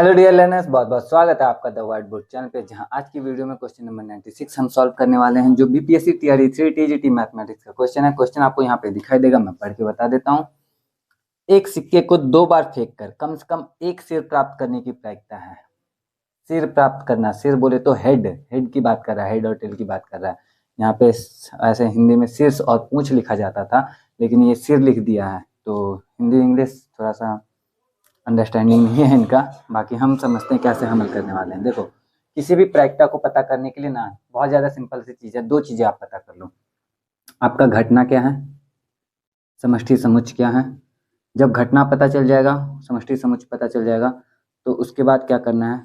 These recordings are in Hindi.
हेलो डियर लर्नर्स, बहुत बहुत स्वागत है आपका द व्हाइट बोर्ड चैनल पे। जहां आज की वीडियो में क्वेश्चन नंबर 96 हम सॉल्व करने वाले हैं, जो बीपीएससी टीआरई 3 टीजीटी मैथमेटिक्स का क्वेश्चन है। क्वेश्चन आपको यहाँ पे दिखाई देगा, मैं पढ़ के बता देता हूँ। एक सिक्के को 2 बार फेंक कर कम से कम एक सिर प्राप्त करने की प्रायिकता है। सिर प्राप्त करना, सिर बोले तो हेड की बात कर रहा है, हेड और टेल की बात कर रहा है। यहाँ पे ऐसे हिंदी में शीर्ष और पूंछ लिखा जाता था, लेकिन ये सिर लिख दिया है। तो हिंदी इंग्लिश थोड़ा सा अंडरस्टैंडिंग नहीं है इनका। बाकी हम समझते हैं कैसे हमल करने वाले हैं। देखो, किसी भी प्रायिकता को पता करने के लिए ना बहुत ज़्यादा सिंपल सी चीज़ है। 2 चीज़ें आप पता कर लो। आपका घटना क्या है, समष्टि समुच्चय क्या है। जब घटना पता चल जाएगा, समष्टि समुच्चय पता चल जाएगा, तो उसके बाद क्या करना है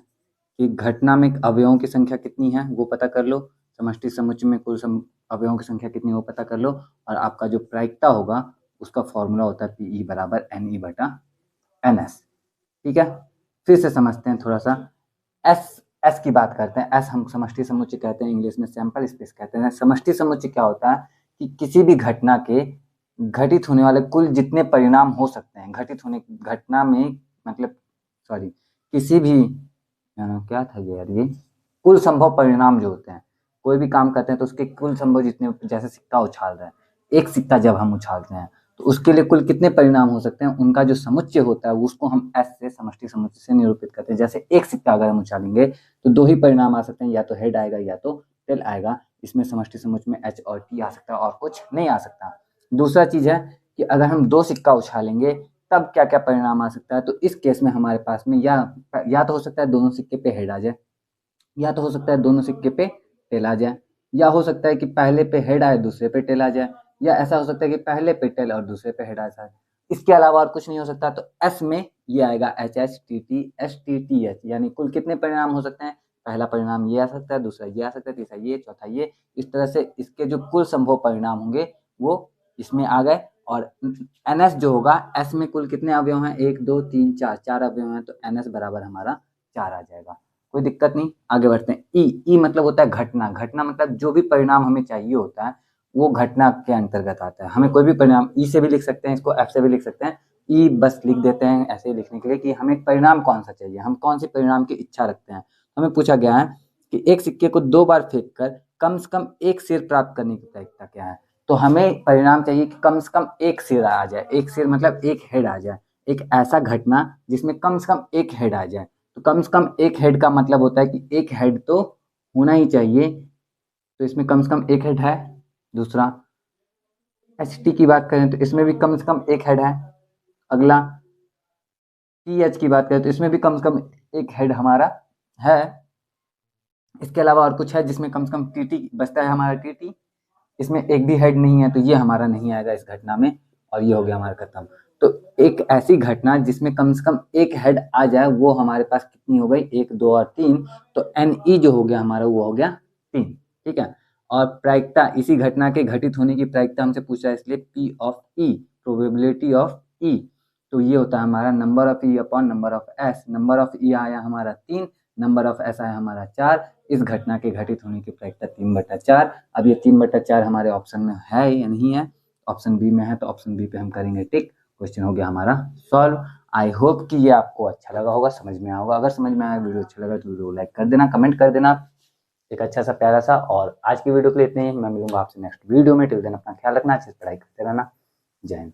कि घटना में अवयवों की संख्या कितनी है वो पता कर लो, समष्टि समुच्चय में कुल अवयवों की संख्या कितनी है वो पता कर लो, और आपका जो प्रायिकता होगा उसका फॉर्मूला होता है पीई बराबर एनई बटा एनएस। ठीक है, फिर से समझते हैं थोड़ा सा। एस की बात करते हैं। एस हम समष्टि समुच्चय कहते हैं, इंग्लिश में सैंपल स्पेस कहते हैं। समष्टि समुच्चय क्या होता है कि किसी भी घटना के घटित होने वाले कुल जितने परिणाम हो सकते हैं, घटित होने घटना में मतलब सॉरी किसी भी क्या था यार, ये कुल संभव परिणाम जो होते हैं, कोई भी काम करते हैं तो उसके कुल संभव जितने, जैसे सिक्का उछाल रहे हैं, एक सिक्का जब हम उछालते हैं तो उसके लिए कुल कितने परिणाम हो सकते हैं, उनका जो समुच्चय होता है उसको हम एस से, समष्टि समुच्चय से निरूपित करते हैं। जैसे एक सिक्का अगर हम उछालेंगे तो 2 ही परिणाम आ सकते हैं, या तो हेड आएगा या तो टेल आएगा। इसमें समष्टि समुच्चय में एच और टी आ सकता है और कुछ नहीं आ सकता। दूसरा चीज है कि अगर हम 2 सिक्का उछालेंगे तब क्या क्या परिणाम आ सकता है। तो इस केस में हमारे पास में या तो हो सकता है दोनों सिक्के पे हेड आ जाए, या तो हो सकता है दोनों सिक्के पे टेल आ जाए, या हो सकता है कि पहले पे हेड आए दूसरे पे टेल आ जाए, या ऐसा हो सकता है कि पहले पे टेल और दूसरे पे हेड आ जाए। इसके अलावा और कुछ नहीं हो सकता। तो एस में ये आएगा H H T T S T T H, यानी कुल कितने परिणाम हो सकते हैं। पहला परिणाम ये आ सकता है, दूसरा ये आ सकता है, तीसरा ये, चौथा ये। इस तरह से इसके जो कुल संभव परिणाम होंगे वो इसमें आ गए। और एन एस जो होगा, एस में कुल कितने अवयव हैं, 1 2 3 4, 4 अवयव हैं, तो एन एस बराबर हमारा 4 आ जाएगा। कोई दिक्कत नहीं, आगे बढ़ते हैं। ई मतलब होता है घटना। घटना मतलब जो भी परिणाम हमें चाहिए होता है वो घटना के अंतर्गत आता है। हमें कोई भी परिणाम ई से भी लिख सकते हैं, इसको एफ से भी लिख सकते हैं। ई बस लिख देते हैं ऐसे ही लिखने के लिए कि हमें परिणाम कौन सा चाहिए, हम कौन से परिणाम की इच्छा रखते हैं। हमें पूछा गया है कि एक सिक्के को 2 बार फेंक कर कम से कम एक सिर प्राप्त करने की प्रायिकता क्या है। तो हमें परिणाम चाहिए कि कम से कम एक सिर आ जाए। एक सिर मतलब एक हेड आ जाए, एक ऐसा घटना जिसमें कम से कम एक हेड आ जाए। तो कम से कम एक हेड का मतलब होता है कि एक हेड तो होना ही चाहिए, तो इसमें कम से कम एक हेड है। दूसरा एच टी की बात करें तो इसमें भी कम से कम एक हेड है। अगला टी एच की बात करें तो इसमें भी कम से कम एक हेड हमारा है। इसके अलावा और कुछ है जिसमें कम से कम टी टी बचता है हमारा टी टी, इसमें एक भी हेड नहीं है, तो ये हमारा नहीं आएगा इस घटना में, और ये हो गया हमारा खत्म। तो एक ऐसी घटना जिसमें कम से कम एक हेड आ जाए वो हमारे पास कितनी हो गई, 1 2 और 3। तो एन ई जो हो गया हमारा वो हो गया 3। ठीक है, और प्रायिकता, इसी घटना के घटित होने की प्रायिकता हमसे पूछा है, इसलिए P of E, probability of E. तो ये होता है हमारा number of E upon number of S. Number of E आया हमारा 3, नंबर ऑफ एस आया हमारा 4। इस घटना के घटित होने की प्रायिकता 3/4। अब ये 3/4 हमारे ऑप्शन में है या नहीं है, ऑप्शन बी में है, तो ऑप्शन बी पे हम करेंगे टिक। क्वेश्चन हो गया हमारा सॉल्व। आई होप कि ये आपको अच्छा लगा होगा, समझ में आया होगा। अगर समझ में आया, वीडियो अच्छा लगा तो वीडियो लाइक कर देना, कमेंट कर देना एक अच्छा सा प्यारा सा। और आज की वीडियो के लिए इतने ही, मैं मिलूंगा आपसे नेक्स्ट वीडियो में। टिल देन अपना ख्याल रखना, अच्छे से पढ़ाई करते रहना। जय हिंद।